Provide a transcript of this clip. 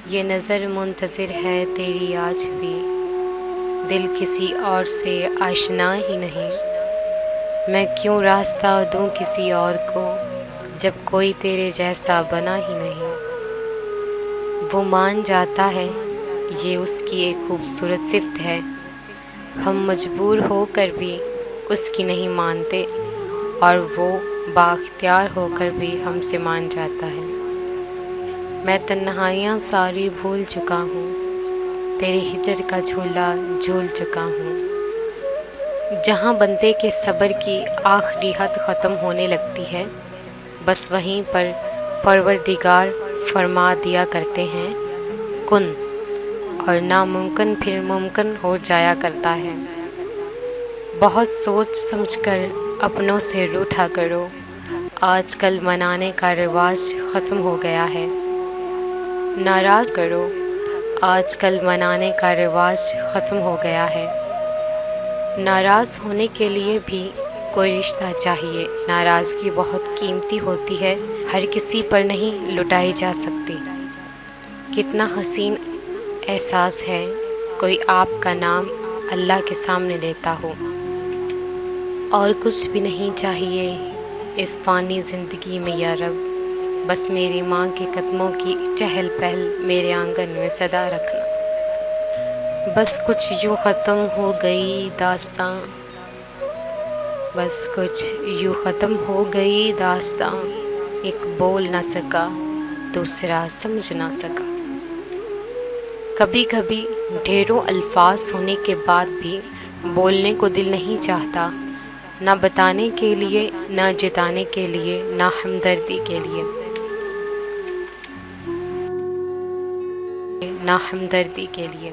یہ نظر منتظر ہے تیری آج بھی، دل کسی اور سے آشنا ہی نہیں۔ میں کیوں راستہ دوں کسی اور کو، جب کوئی تیرے جیسا بنا ہی نہیں۔ وہ مان جاتا ہے یہ اس کی ایک خوبصورت صفت ہے، ہم مجبور ہو کر بھی اس کی نہیں مانتے، اور وہ بااختیار ہو کر بھی ہم سے مان جاتا ہے۔ میں تنہائیاں ساری بھول چکا ہوں، تیرے ہجر کا جھولا جھول چکا ہوں۔ جہاں بندے کے صبر کی آخری حد ختم ہونے لگتی ہے، بس وہیں پر پروردگار فرما دیا کرتے ہیں کن، اور ناممکن پھر ممکن ہو جایا کرتا ہے۔ بہت سوچ سمجھ کر اپنوں سے روٹھا کرو، آج کل منانے کا رواج ختم ہو گیا ہے۔ ناراض کرو، آج کل منانے کا رواج ختم ہو گیا ہے۔ ناراض ہونے کے لیے بھی کوئی رشتہ چاہیے، ناراضگی بہت قیمتی ہوتی ہے، ہر کسی پر نہیں لٹائی جا سکتی۔ کتنا حسین احساس ہے کوئی آپ کا نام اللہ کے سامنے لیتا ہو۔ اور کچھ بھی نہیں چاہیے اس فانی زندگی میں یا رب، بس میری ماں کے قدموں کی چہل پہل میرے آنگن میں صدا رکھنا۔ بس کچھ یوں ختم ہو گئی داستاں، بس کچھ یوں ختم ہو گئی داستاں، ایک بول نہ سکا دوسرا سمجھ نہ سکا۔ کبھی کبھی ڈھیروں الفاظ ہونے کے بعد بھی بولنے کو دل نہیں چاہتا، نہ بتانے کے لیے، نہ جتانے کے لیے، نہ ہمدردی کے لیے، نہ ہمدردی کے لیے۔